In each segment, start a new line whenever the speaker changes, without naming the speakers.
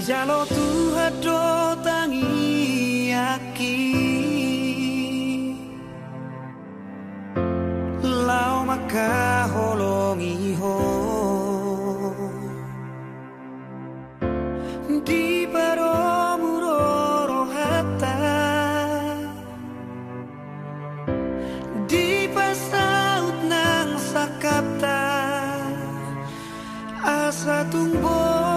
Jalo Tuhan do tangi aki lau maka holongi ho di paromuro hata di pasaut nang sakapta asa tumbo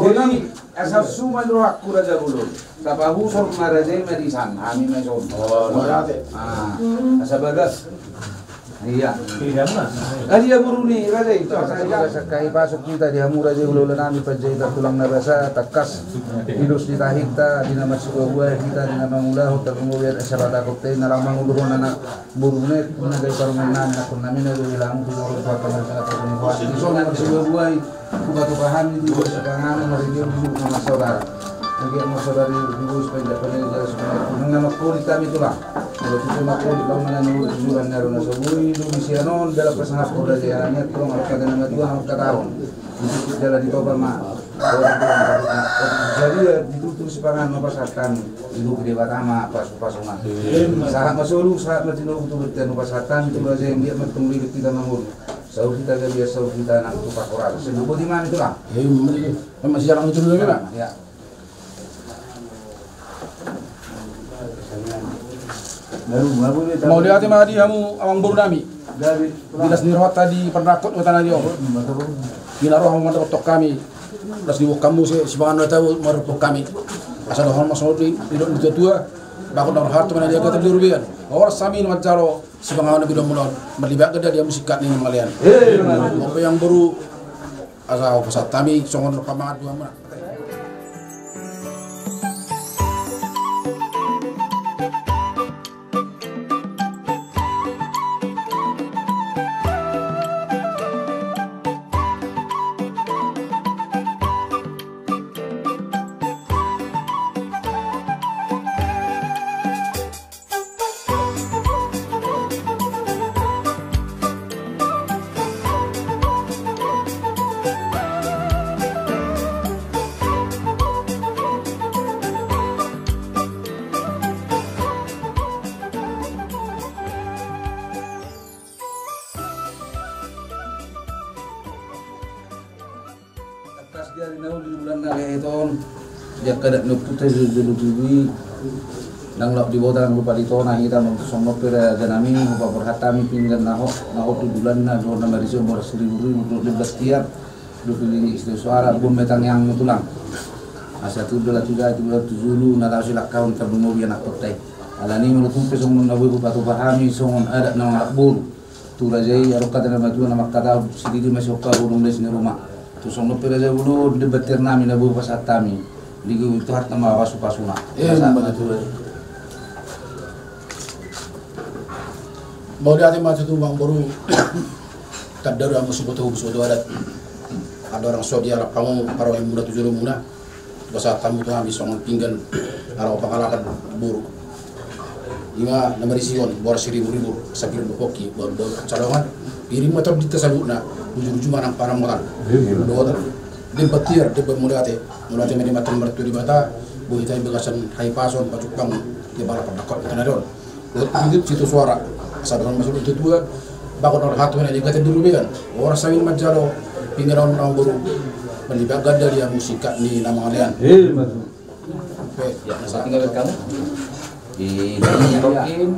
Jadi asal suma do aku raja bulu. Tapahu sor maraje medisan, kami meson. Asal bagas. Iya. Iya guru nih raja itu. Sakai pasok kita di hamu raja bulu nami pajai tulang narasa takas hidus di tahita di nama sebuah kita di nama mula hotel kemudian esarada kokte nalang mangulur anak burune nagai parumenan nakun nami nagai hilang di luar kota mereka terkuat di sana sebuah batu paham itu sekarang mereka dulu sama saudara lagi sama saudari ibu supaya penelitian sebenarnya mengenai kulit kami itulah kalau kita makhluk di bangunan itu tujuan naruna sebui itu misianon dalam pesanat kuda jalannya tuh nggak kata nama dua nggak kata tahun itu jalan di toba mak orang tua jadi ya ditutup sepangan mempasarkan ibu gede batama pas-pasungan saat masuk saat matino betul betul mempasarkan itu aja yang dia bertemu di kita mangul saud kita gak biasa saud kita nak tupak orang sebut di mana itulah
masih jarang itu dulu kan
ya.
Mau lihat mah di kamu awang baru nami. Bila sendiri tadi pernah kot tanah dia. Bila roh mau tok kami. Plus di kamu si bangan tahu mau tok kami. Asal orang masuk di itu tua. Bakal orang hart mana dia kata di rubian. Orang sami macaro si bangan nabi dah mulai. Berlibat ke dia musikat ni malian. Apa yang baru asal pasal kami songon rekaman dua mana.
Dari nau di bulan nare itu, dia kada nuputai dulu tubi, nang lap di bawah lupa di tona kita untuk songok pera janami, lupa berhatami pinggan naho tu bulan na dua nama risau baru 1.000 tiap, 20 istri suara bom metang yang tulang, asal tu adalah juga itu dulu nara silak kaun terbunuh biar nak kotai, alani menurut pesong nabi bupatu pahami songon ada nama akbur, tu rajai arokat nama tu nama kata sedikit masuk ke gunung di sini rumah. Terus orang lupa aja dulu debatir nami nabu pas atami, ligu itu harta mah pasuna.
Mau dia mah itu bang baru tak ada orang sebut adat. Ada orang Saudi Arab kamu para yang muda 7 muda, bahasa tamu tu habis orang pinggan arah pangalakan buru. Ima nama rision, bor 1.000 sakit berkoki, bor calongan piring motor di tasaluna. Ujung cuma nang parang moral. Dua dia batir, dia mulai meni matan bertu di bata, buhitai begasan hai pason pacukang dia bala pendakot kana don. Itu situ suara. Sadohan masuk itu dua, bakon orang hatu na digate dulu kan. Orang sawin majaro pinggaron orang baru melibatkan dari musika ni nama kalian.
Ya, saya tinggal kamu. Di Tokin.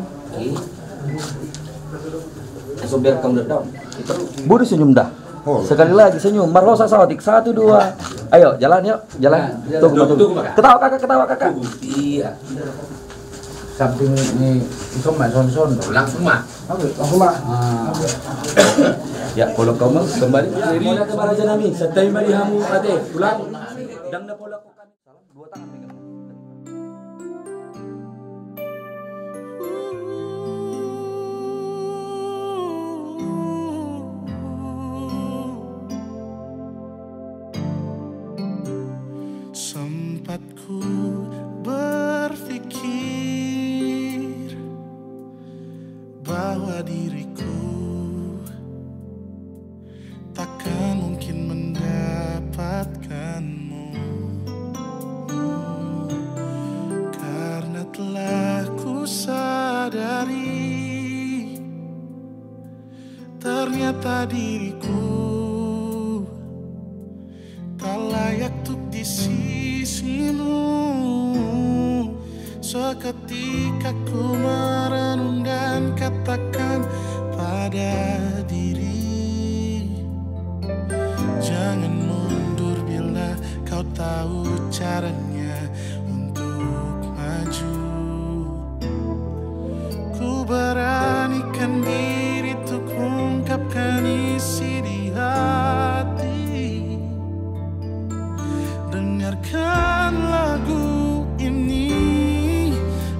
So biar kamu dedam. Budi senyum dah. Sekali lagi senyum. Marlosa sawatik 1 2. Ayo jalan yuk, jalan. Tunggu. Ketawa kakak. Iya.
Samping ini isom son.
Langsung mah.
Langsung mah.
Ya, kalau kamu kembali. Mula ke Baraja Nami. Setai mari hamu ate. Pulang. Dang na pola ko kami. Salam 2 tangan pegang.
Sempatku berpikir bahwa diriku takkan mungkin mendapatkanmu, karena telah ku sadari ternyata diriku tak layak untuk di sisimu. Seketika ku merenung dan katakan pada diri, jangan mundur bila kau tak tahu caranya untuk maju. Ku beranikan diri untuk ungkapkan isi di hati. Dengarkan lagu ini,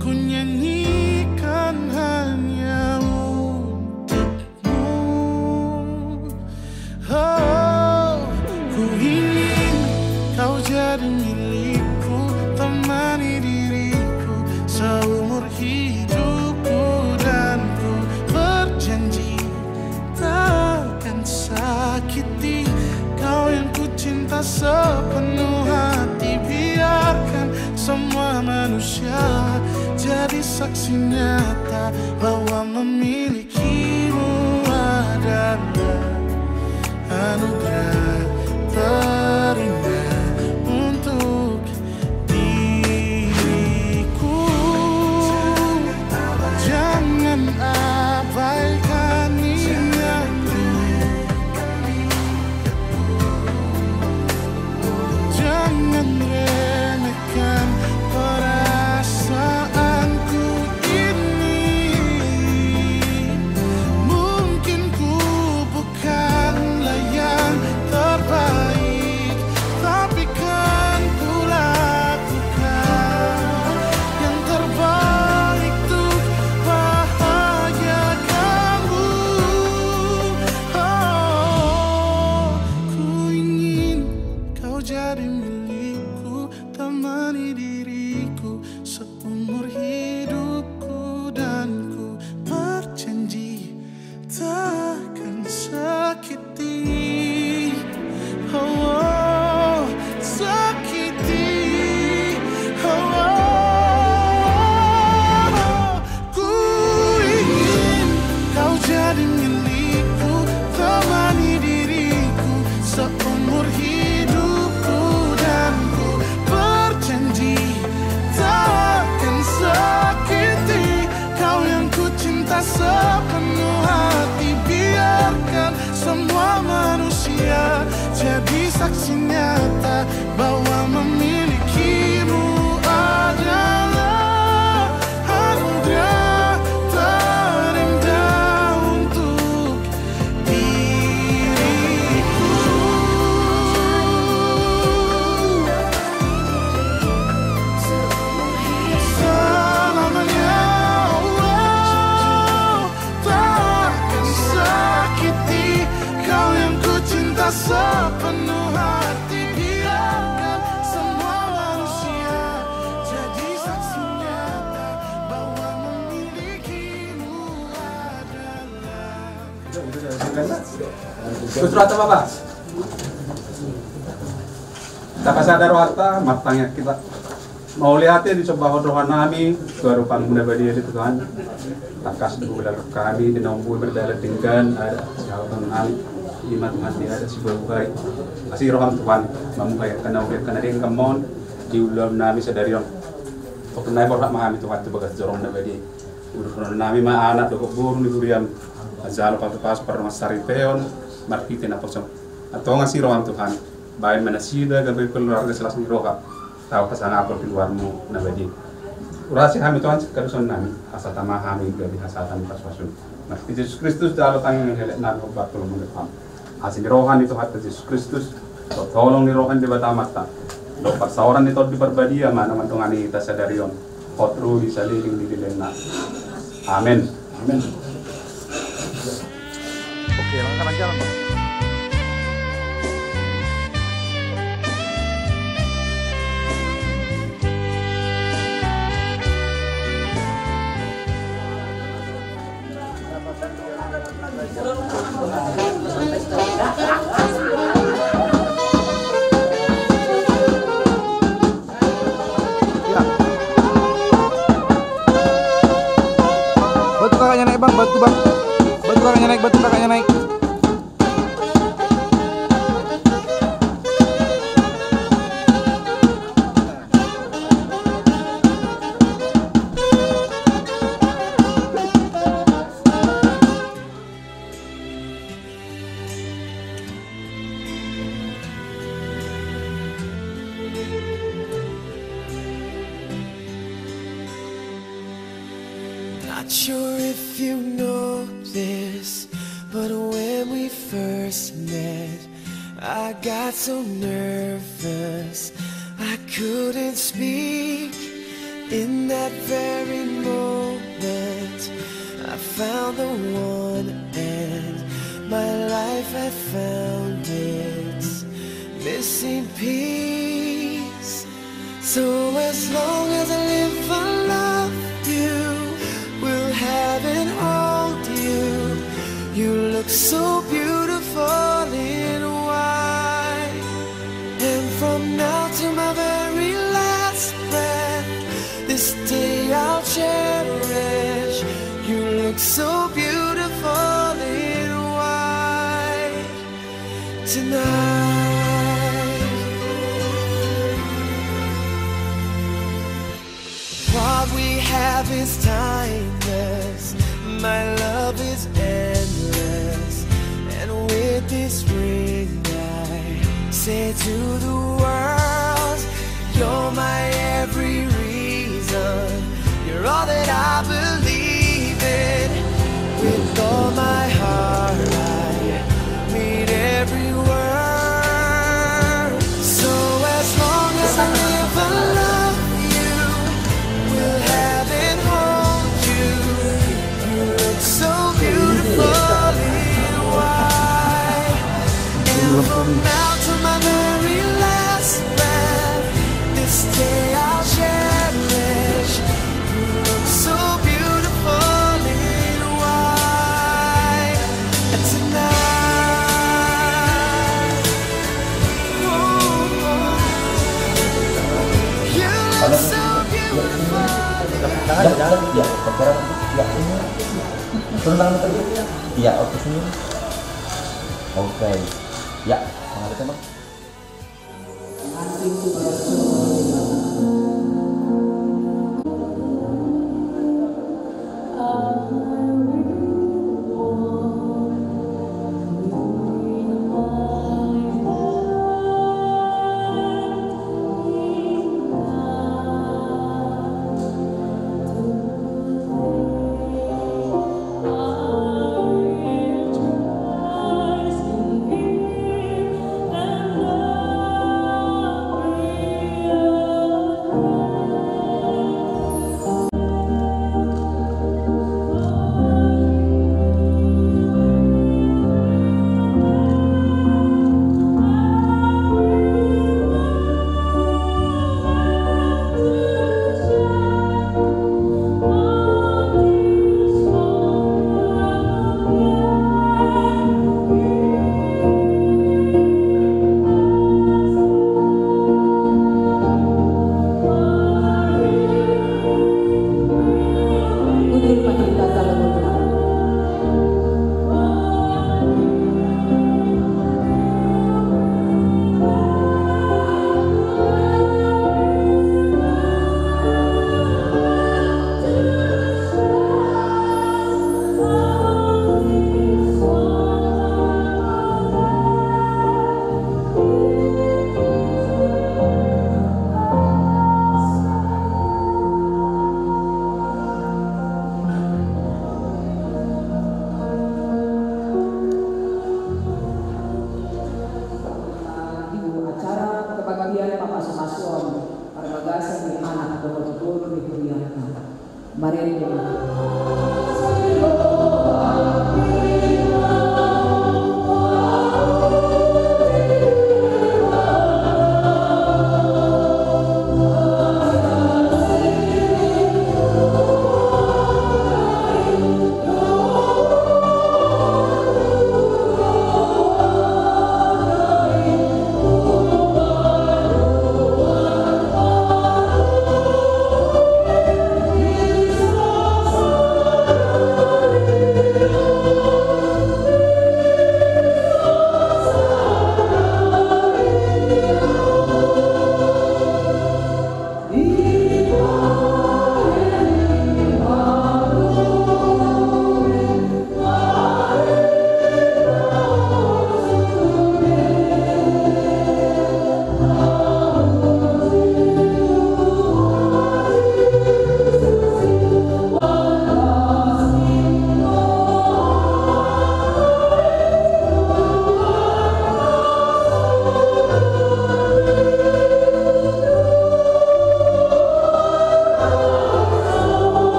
ku nyanyikan hanya untukmu. Oh, ku ingin kau jadi milikku, temani diriku seumur hidupku, dan ku berjanji takkan sakiti kau yang ku cinta sepenuh hati. Biarkan semua manusia jadi saksi nyata bahwa memilikimu adalah anugerah terindah untuk diriku. Jangan abaikan niatku, jangan remehkan perasaanku ini. Mungkin ku bukanlah yang terbaik, tapi kan ku lakukan yang terbaik untuk bahagiakanmu. Oh, ku ingin kau jadi milikku, temani diriku seumur hidupku, dan ku berjanji takkan sakiti, oh, sakiti, oh. Ku ingin kau jadi milikku, temani diriku seumur hidupku, dan ku berjanji takkan sakiti kau yang ku cinta sepenuh hati. Biarkan semua manusia jadi saksi nyata bahwa memilikimu adalah anugerah terindah untuk diriku. Selamanya, oh, takkan sakiti kau yang ku cinta sepenuh hati. Biarkan semua manusia jadi saksi nyata bahwa memilikimu adalah.
Surat apa? Taka sadar wata matangnya kita mau lihatnya di sebuah doa nami kerupan muda badi itu Tuhan. Takas dulu kami di nombor berdala dengan ada siapa nami iman mati ada sebuah baik masih roham Tuhan memulai karena udah karena dia kemon di ulam nami sadari orang pokoknya borak mahami Tuhan itu bagas jorong badi udah nami mah anak dokok burung di durian azal pas pernah sari peon markite na posong atau ngasih roham Tuhan baik mana sida gabe keluarga selas ni roha tahu kesana apa di luarmu nabadi urasi kami Tuhan kadusan nami asa tama kami gabe asatan pas-pasun nah Yesus Kristus dalam tangan helek nan obat tolong menepam asin rohan itu hati Yesus Kristus tolong ni rohan di batamata do pasawaran itu di perbadia mana mantungani kita sadarion khotru di saliling di dilena amin amin.
Oke, langkah jalan, Pak. Batu kakaknya naik bang, batu bang. Batu kakaknya naik, batu kakaknya naik.
Not sure if you know this, but when we first met, I got so nervous I couldn't speak. In that very moment I found the one, and my life had found its missing piece. So as long as I live, I love you, will have and hold you. You look so beautiful in white, and from now to my very last breath, this day I'll cherish. You look so beautiful in white tonight. What we have is timeless, my love is endless, and with this ring I say to the world, you're my every reason, you're all that I believe in. With all my heart I mean every word. So as long as I live, I love you, will have and hold you. You look so beautiful in white, and from now to my very last breath, this day I'll cherish. You look so beautiful in white tonight. Oh, you look so beautiful.
Ya, perkara ya ini. Turun tangan tadi. Iya, oke sini. Oke. Ya, mengalihkan Bang.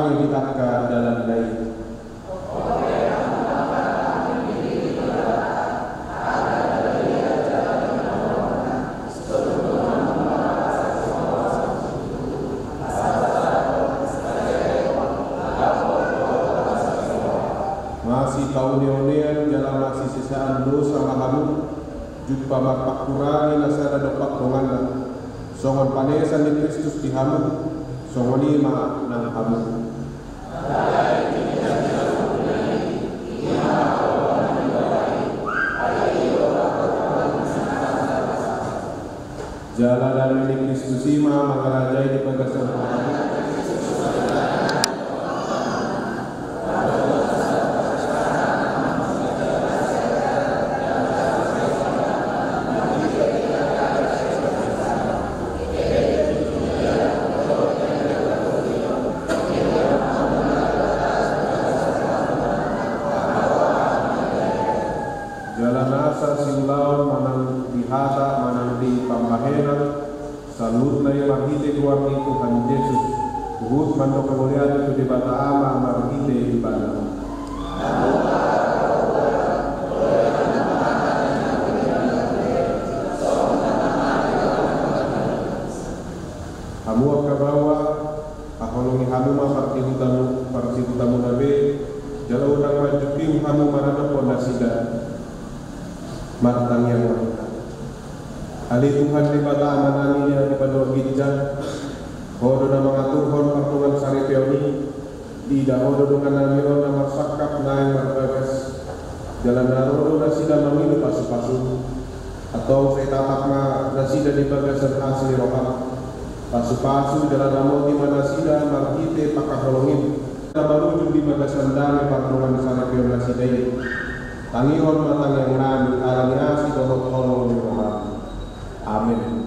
kami ditakka dalam lain. Masih kaunian jalan masih sisaan dosa mahamu jumpa mapak kurangi nasara dapat rongan songon panesan di Kristus di hamu songon lima nang hamu jalan dalam di Kristus ima maka rajai di pagasan jalan asa siulaun manang dihata manang di pambahenan salut na marhite tuan ni Tuhan Yesus uhut mando kemuliaan itu di bata ama marhite di bana hamu ke bawah aholongi hamu ma parti hutamu nabe jauh udang majuki hamu marana pondasida matang yang wanita. Ali Tuhan di bata amananinya di pada gijang. Hodo na mengatur hon pertungan sari peoni. Ida hodo dengan namion na marsakap naing marbagas. Jalan narodo nasida mangilu pasu-pasu. Atau saya tapak ma nasida di bagasan asli rohak. Pasu-pasu jalan namoti manasida markite pakaholongin. Baru di bagasan dami pertungan sari peoni nasida ini. Tangihon matang yang nami alami asih dohot holong di rumah. Amin.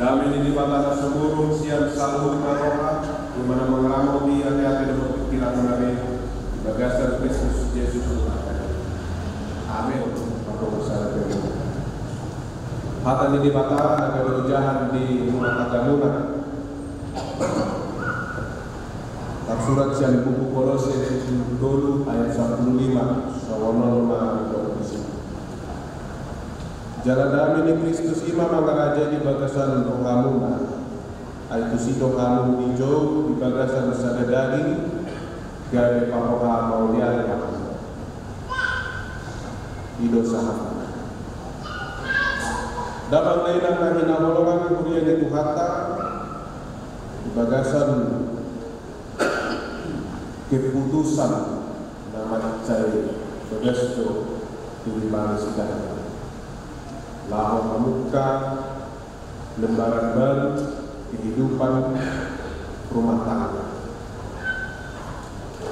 Kami ini di batas seburung siang selalu maroha di mana mengamu di hati-hati dan berpikiran mengenai bagasan Kristus Yesus. Amin. Hata ini di batas agar berujahan di rumah agamuna. Surat siang buku Kolose dulu ayat 15 sawana jalan dami ni Kristus ima mangaraja di bagasan rohamuna aitu si rohamu ijo di bagasan sadadari gare papoha maulian ido saham dapat lainang nahi naholongan kurian itu hatta di bagasan keputusan nama cai begesto di balas kita lahir membuka lembaran baru kehidupan rumah tangga.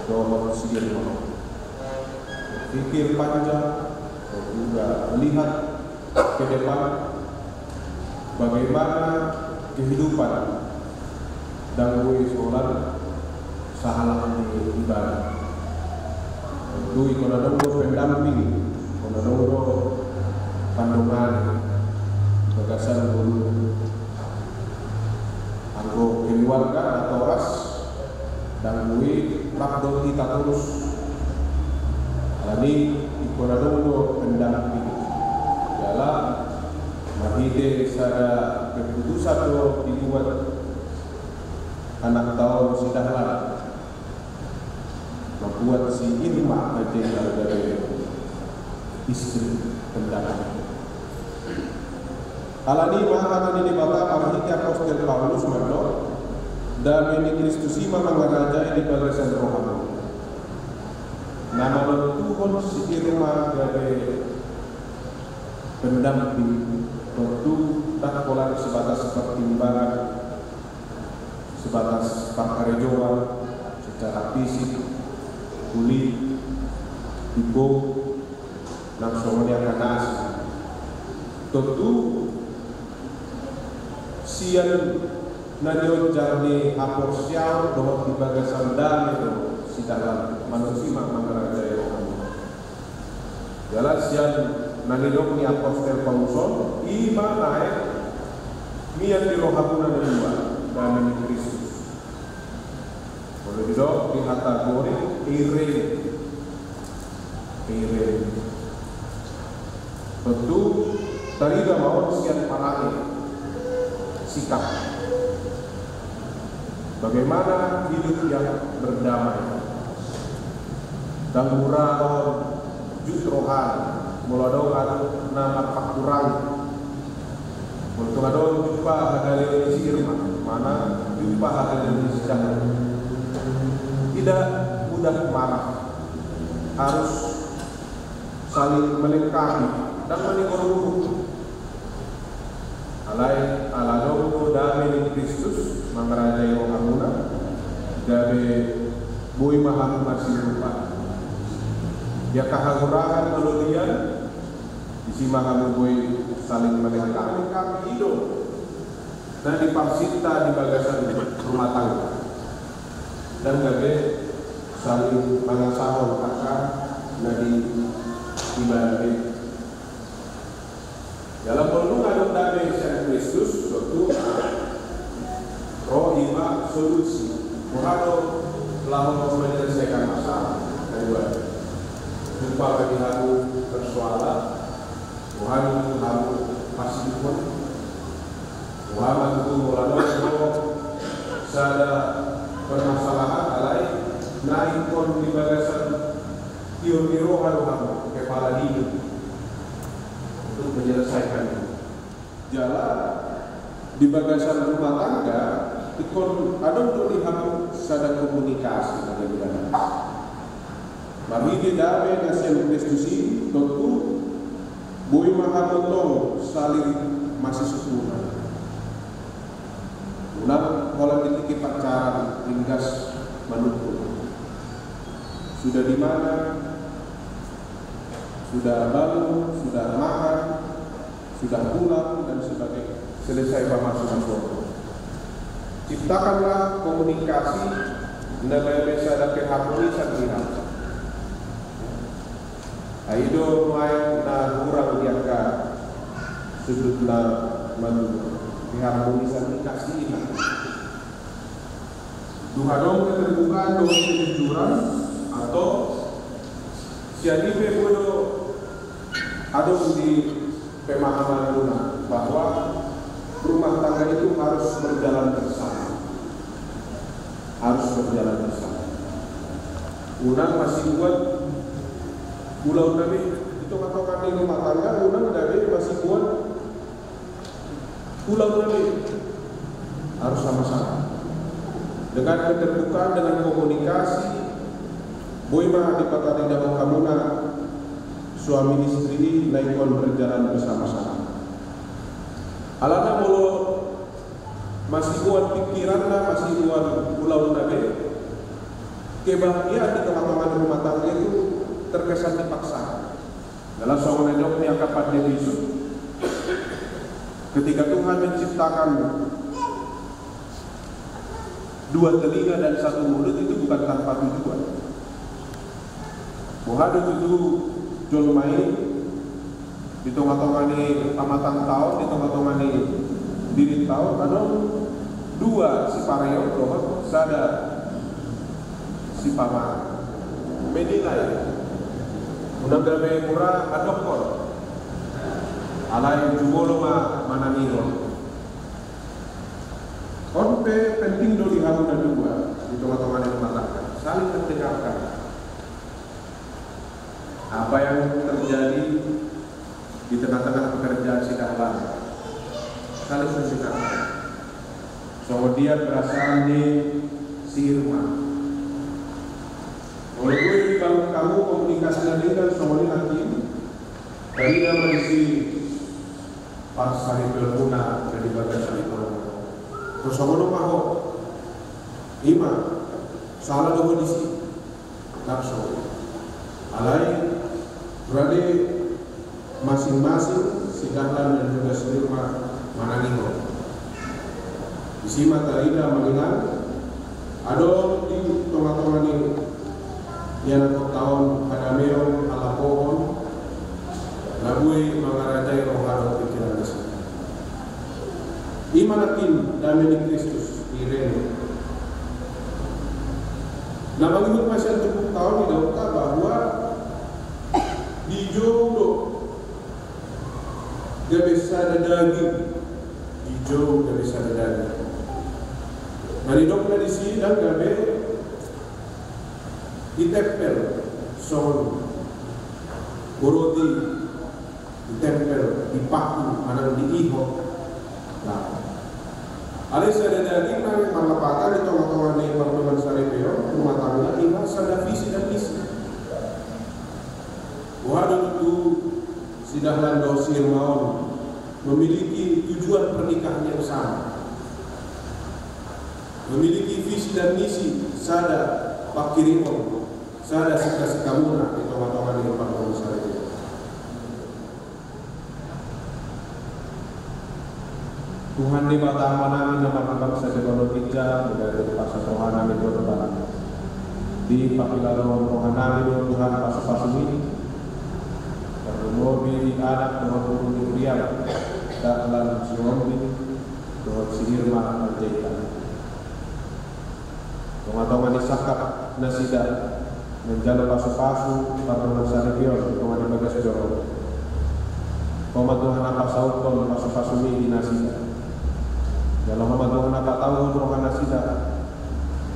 Doa manusia pikir panjang dan juga melihat ke depan bagaimana kehidupan dan sholat sahalah di ibadah. Itu ikonodono pendamping, ikonodono pandungan bagasan dulu anggo keluarga atau ras dan gue makdo kita terus ini ikonodono pendamping jala mahide sada keputusan do dibuat anak tahun sidahlah membuat si Irma aja dari istri pendamping. Alani maha ini bapak marhiti apostel Paulus mando dan ini Kristus ima mengarajai di bagasan rohani. Nama bentuk tukon si Irma dari pendamping tentu tak pola sebatas pertimbangan, sebatas pakarejoan secara fisik, kulit, tubuh, langsung dia kanas. Tentu siang nadion jarni hapor siang dohot di bagasan dan itu si dalam manusia mangaraja yang jalan siang nadion ni apostel Pauluson ima naik mian di rohapuna dua dan di Kristus. Kalau tidak di kategori ire tentu tadi mau sekian parahnya sikap bagaimana hidup yang berdamai dan murah justrohan muladokan nama pakurang muladokan jumpa hadal si Irma mana jumpa hadal si Jahat tidak mudah marah, harus saling melengkapi dan menigor alai aladong damai di Kristus mangarajai rohamuna dari bui mahal masih lupa ya kahagurahan melodian isi mahal bui saling melengkapi hidup dan dipaksinta di bagasan rumah tangga dan gabe saling mengasahon kakak nadi ibadah dalam perlindungan damai Sang Kristus suatu roh ima solusi muhado telah menyelesaikan masalah kedua jumpa bagi haru persoalan muhado haru masih pun muhammad itu mulai sada permasalahan alai naik pun di bagasan kiro haru kepala diri untuk menyelesaikan jalan di bagasan rumah tangga ikon ada untuk lihat sadar komunikasi dengan dia. Mari kita damai nasihat Kristus ini tentu bui mahamotong saling masih sempurna. Ulang pola titik pacaran ringkas menunggu. Sudah di mana? Sudah bangun, sudah makan, sudah pulang dan sebagainya. Selesai masuk. Ciptakanlah komunikasi dengan bisa ada keharmonisan pihak. Aido main na kurang diangka sudut na manu keharmonisan kasih ini. Duhadong keterbukaan doa kejujuran atau sianipe bodo ada di pemahaman rumah bahwa rumah tangga itu harus berjalan bersama, Unang masih buat pulau Nabi itu katakan di rumah tangga, Unang dari masih buat pulau Nabi harus sama-sama dengan keterbukaan, dengan komunikasi. Boy mah di kata di dalam kamuna suami istri naikon berjalan bersama-sama. Alana mulu masih buat pikiran lah, masih buat pulau nabe. Kebahagiaan di tengah-tengah rumah tangga itu terkesan dipaksa. Dalam soal nejok yang kapan dia bisu. Ketika Tuhan menciptakan dua telinga dan satu mulut itu bukan tanpa tujuan. Muhadu itu jolmai di tengah-tengah ni tamatan tahun, di tengah-tengah ni diri tahun, ada dua si parayon roh sada si pama medilai udah berapa murah adokor alai jubolo mananiro konpe penting do diharuna dua di tengah-tengah ni matahari saling mendengarkan apa yang terjadi di tengah-tengah pekerjaan si dahlan saling mendengarkan. Kemudian perasaan di si Irma. Oleh gue dibangun kamu komunikasi dengan semua nanti dari nama isi pas hari berguna dari bagasan itu. Terus semua maho ima salah dua disi nakso alai berarti masing-masing sidangkan dan juga serima manangiho isi matarida mengingat ado di tengah-tengah ini yang aku tahun pada meong ala pohon labui mengarajai roharo pikiran nasi imanakin damai Kristus irene. Nah menurut masyarakat 70 tahun di Dauka bahwa di jodoh gak bisa ada daging, di jodoh gak bisa ada daging. Nah di dokter di sini dan gak be ditempel soal boroti ditempel dipaku mana di iho. Nah ada ada daging yang malapatan di tengah-tengah nih pertemuan saripeo rumah tangga ini ada visi dan misi. Waduh itu sidahlan dosir maun memiliki tujuan pernikahan yang sama, memiliki visi dan misi. Sada pakirimo, sada sikasi kamuna di tengah-tengah nih pertemuan saripeo. Tuhan di mata manami nama bangsa di Pondok Indah dari pasal Tuhan kami berdoa di pakilaron Tuhan kami Tuhan pasal ini bermobil di anak Tuhan di Uriah dalam siombi Tuhan sihirma menjadikan Tuhan disakap nasida menjala pasu-pasu para saripio Tuhan di bagas jorong Tuhan apa saut Tuhan pasu-pasu ini nasida dalam nama Tuhan apa tahun rohan nasida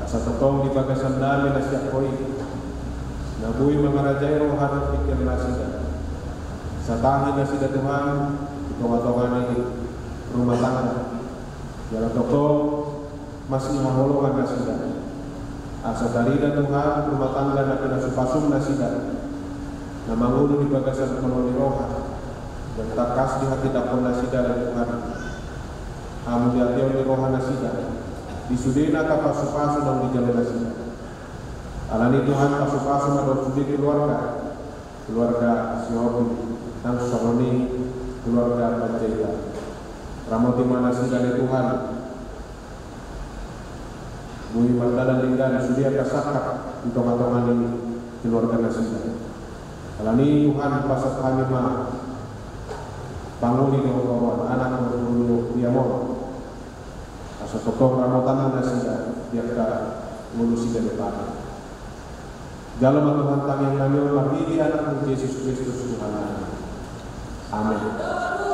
asa totong di bagasan dami nasiak koi nabui mengarajai rohan pikir nasida satahi nasida Tuhan tonga-tonga ini rumah tangga dalam totong masih maholongan nasida asa darida Tuhan rumah tangga nak nasupasum nasida nama ngulu di bagasan penoni rohan dan takas di hati dapur nasida dan Tuhan amu diatio ni rohana sida disudena ka pasu-pasu dan di jalan sida alani Tuhan pasu-pasu dan sudi keluarga siobi dan soroni keluarga penjaga ramoti mana sida ni Tuhan bui mandalan linggan sudi kasakap di tengah-tengah ini keluarga sida alani Tuhan pasat kami mah panguli dengan kawan anak dulu dia mau asal tokong ramotan nasida dia ka ngulusi dari depan dalam Tuhan yang kami mengabdi anak Yesus Kristus Tuhan. Amin.
Martu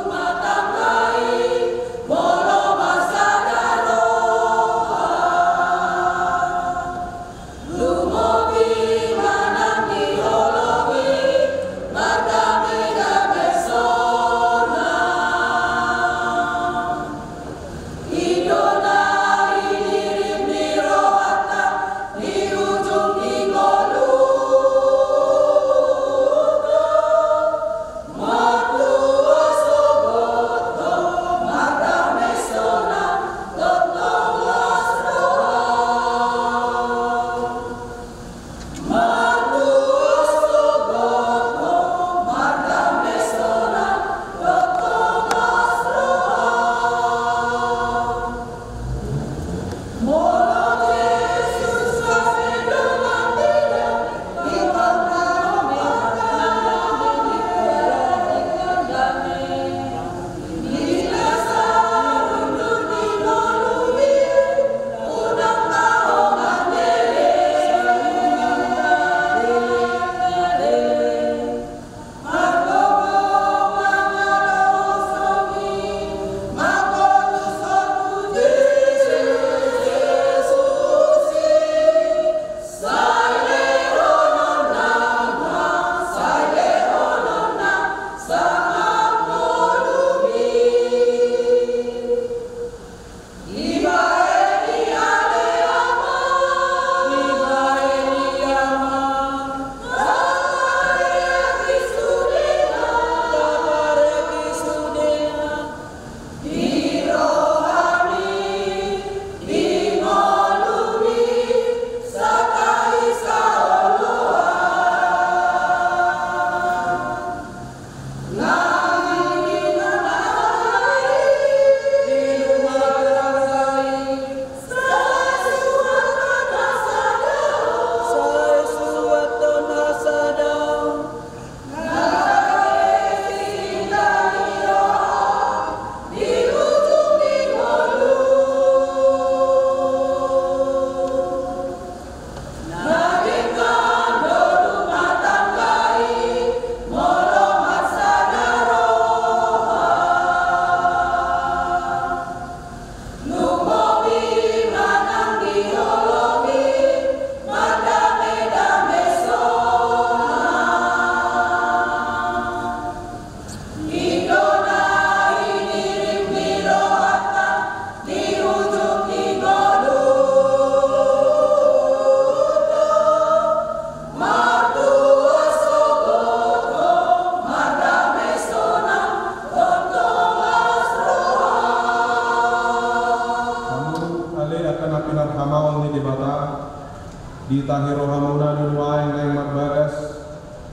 di tahiro hamuna nunuai ngai marbagas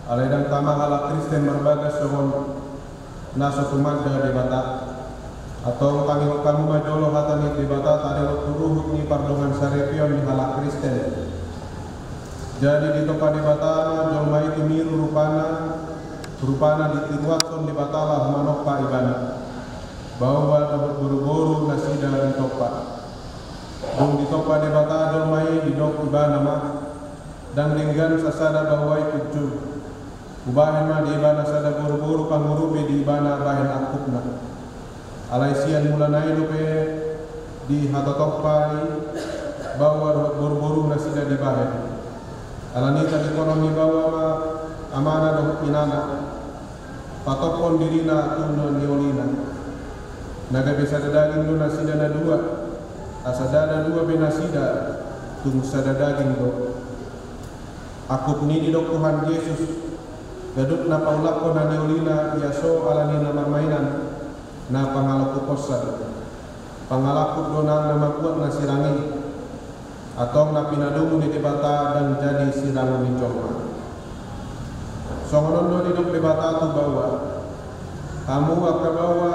aledang tama ala Kristen marbagas songon naso tumadda di bata atau kami kamu majolo hatani di bata tare turuhut ni pardongan sarepion di hala Kristen. Jadi di toka di bata jolma itu miru rupana ditiruatson di batalah manokpa ibana bahwa dapat buru-buru nasida di toka di toka di bata jolma di dok ibana mah dan linggan sasada bahwa itu ubahan mah di ibana sada buru-buru pangurupi di ibana bahan akutna alaisian mulanai lupe di hatotokpa bahwa dapat buru-buru nasida di bahan alanita di ekonomi bahwa amana dohut inana patopon dirina tuno niolina naga bisa daging do nasida na dua asadada dua benasida tung sada daging do akut ni di Tuhan Yesus gadut na paulako na niolina yaso alanina mamainan na pangalaku kosan pangalaku donan na makuat na sirangi atau na pinadumu di debata dan jadi sirangan di joma. Songonondo di dok debata tu bawa kamu akan bawa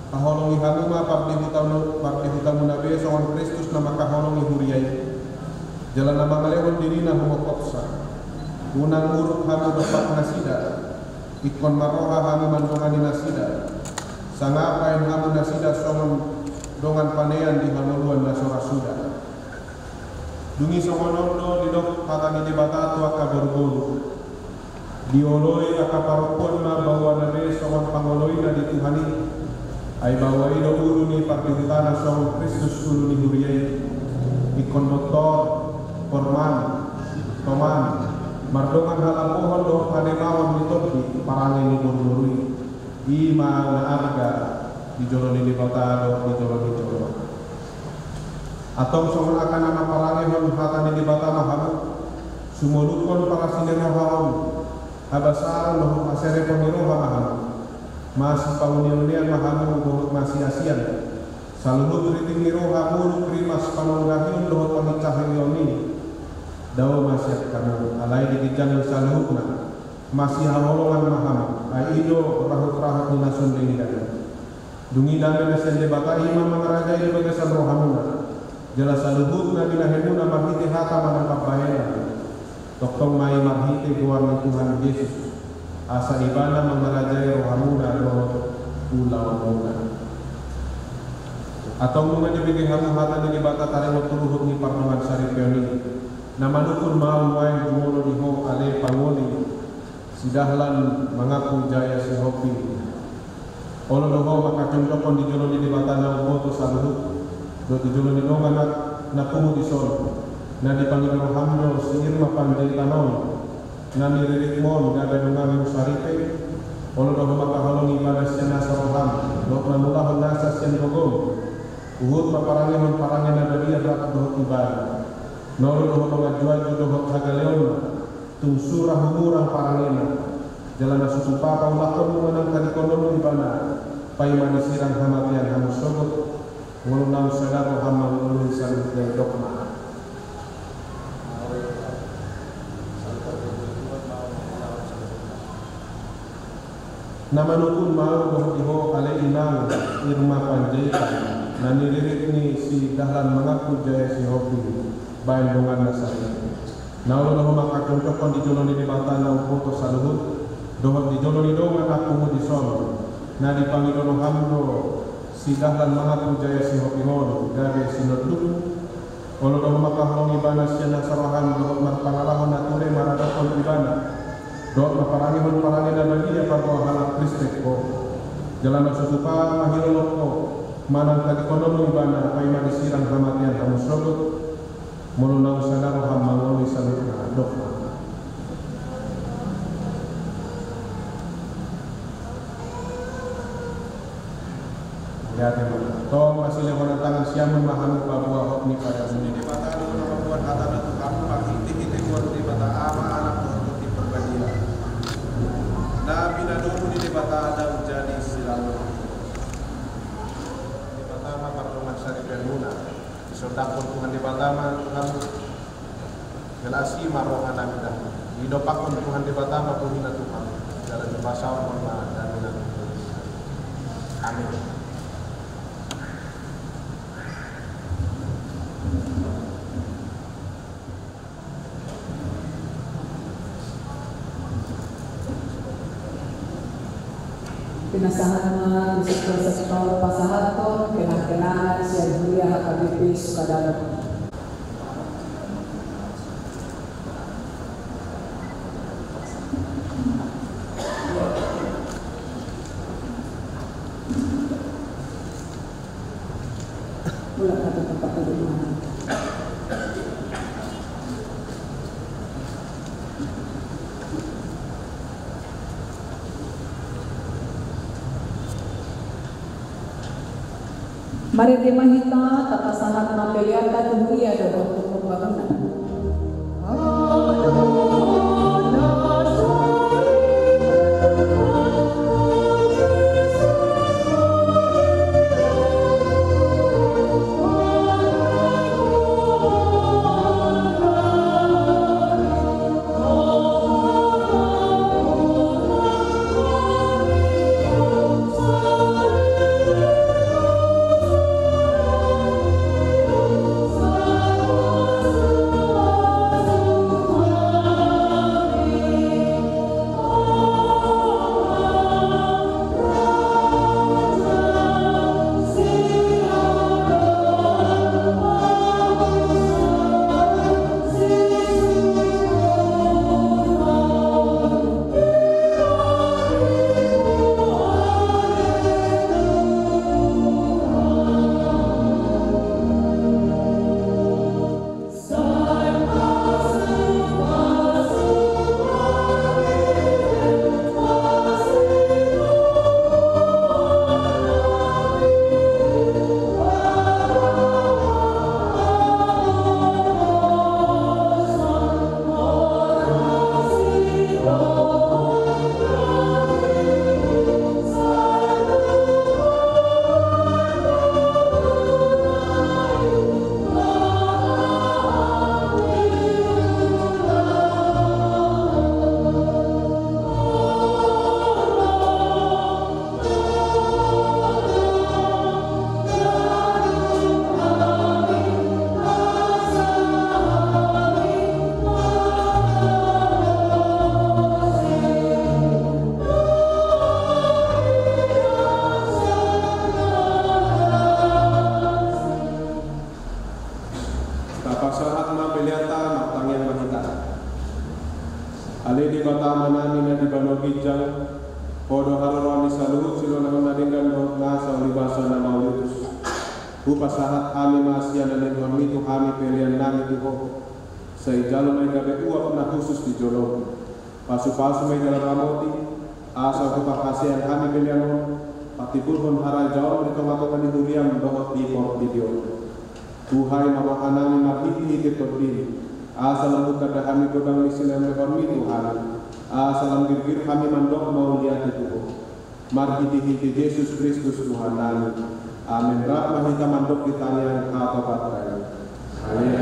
kaholongi kamu ma parti hutamu nabe songon Kristus nama kaholongi huriyai jalan nama ngalewon dirina homokopsa unang muruk kamu dapat nasida ikon maroha kamu mandongan nasida sangapain kamu nasida songon dongan panean di hamuluan nasora suda dungi songonondo di dok hatani debata tu akan berbulu dioloi akaparopon ma bahwa nabe songon pangoloi na di Tuhani ay bahwa ido ulu ni partitana songon Kristus ulu ni huriyai ikon motor porman toman mardongan halapohon do panemahon ni topi parangin ni burburui ima na arga di jolo ni debata di jolo atau songon akan nama parangin hatani debata mahamu sumolukon para sinerohahon abasaran lohut masere pemiru hamahamu masih paunian mahamu lohut masih asian saluhut riting niru hamu krimas panunggahiun lohut pamicahayoni dawa masih kamu alai dikijang saluhutna masih halolongan mahamu aido rahut-rahut ninasun rinidana dungi dame nasian debata imam mengerajai bagasan rohamuna jelas saluhutna binahemuna marhiti hata manangkap bahena Toktong mai marhite keluarga Tuhan Yesus asa ibana mengerajai rohamuna roh pulau muna atau muna dibikin kamu hata di bata tareng turuhut ni parnoman sari peoni nama dukun mau wae jumono di ho ale pangoni sidahlan mengaku jaya si hopi olo doho maka contohon di jolo di bata na moto saluhut do di jolo di nongan na kumu di solo na dipanggil rohamno si irma pandai tanon na niriritmon na ganungan musaripe olo doho makahalong ibadah siya nasa roham do namulahon nasa siya dogong uhut maparangin na dalia rakat dohot ibadah nolo doho mangajuaju dohot hagaleon tungsurah humurang parangina jalan nasusupa paulakon menang kadikonon ibana paimani sirang hamatian hamus sogot ngulunang sadar rohamang ngulun salut yang dokma nama nukun mau bahwa iho ale inang irma panjaitan na nilirit ni si dahlan mengaku jaya si hobi bayan dongan nasari na ulo doho makacontohkan di jolo ni debata na upoto saluhut doho di jolo ni dongan aku mo di son na di pangidono hamdo si dahlan mengaku jaya si hobi hono gabe si noduk ulo doho makahalong ibana siya nasarahan doho marpangalahon nature maradakon ibana doa parangi na nabiya parko halak Kristus ko jalan susupa mahilolok ko manang kadikonon ibana paima disirang hamatian kamu sogot mulunang sadar hamangoni salut na dok ya teman tong masih lewat tangan siamun mahamu babua hok ni pada sini di mata lu membuat kata itu kamu pagi kita buat di mata ama anak Nabi nadumu di debata ada jadi silamu debata ma pertemuan sari permuna diserta pertemuan debata ma kamu dan asi marohana kita. Hidupak Tuhan di batama pun Tuhan. Dalam bahasa orang dan amin.
Pinasahan di sektor pasahaton kenang-kenangan siya Julia HKBP Sukadana. Pulang ke tempat duduk. Mari dimahita tata sangat mapeliata dunia dan untuk pembangunan.
Upasahat kami masih ada lingkungan itu kami pilihan nami itu saya jalan mereka berdua pernah khusus di Jolo pasu-pasu mereka ramoti asal kepakasian kami pilihan pati pun harai jauh mereka melakukan itu dia membawa di video Tuhai mama nami marhiti ketodini asal buka dah kami godang lisilan lingkungan itu Tuhan asal girgir kami mandok mau lihat itu marhiti Yesus Kristus Tuhan nami. Amin. Rahmat kita mandok ditanya apa pakai. Amin.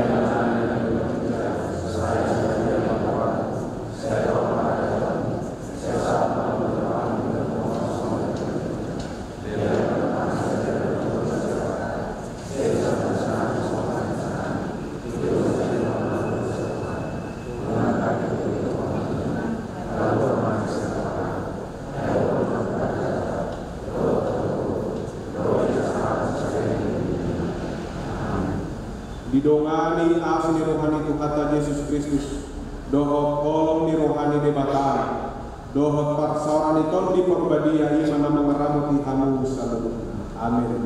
Didongani asin ni rohani tu kata Yesus Kristus dohot kolom ni rohani de batai dohot parsawan ni ton di perbadia mana mengeramu di hamu salam amin.